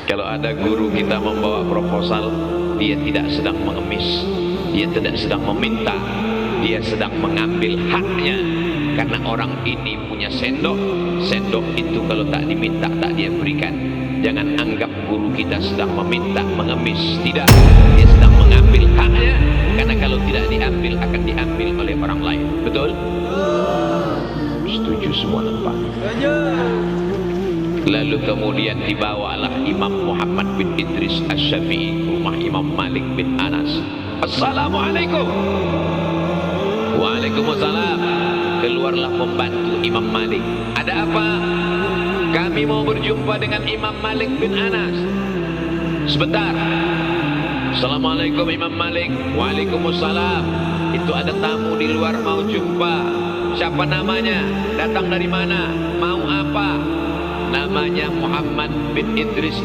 Kalau ada guru kita membawa proposal, dia tidak sedang mengemis, dia tidak sedang meminta, dia sedang mengambil haknya. Karena orang ini punya sendok, sendok itu kalau tak diminta tak dia berikan. Jangan anggap guru kita sedang meminta, mengemis. Tidak, dia sedang mengambil haknya. Karena kalau tidak diambil akan diambil oleh orang lain. Betul? Setuju semua nampak? Lalu kemudian dibawalah Imam Muhammad bin Idris Asy-Syafi'i ke rumah Imam Malik bin Anas. Assalamualaikum. Waalaikumsalam. Keluarlah pembantu Imam Malik. Ada apa? Kami mau berjumpa dengan Imam Malik bin Anas. Sebentar. Assalamualaikum Imam Malik. Waalaikumsalam. Itu ada tamu di luar mau jumpa. Siapa namanya? Datang dari mana? Mau apa? Namanya Muhammad bin Idris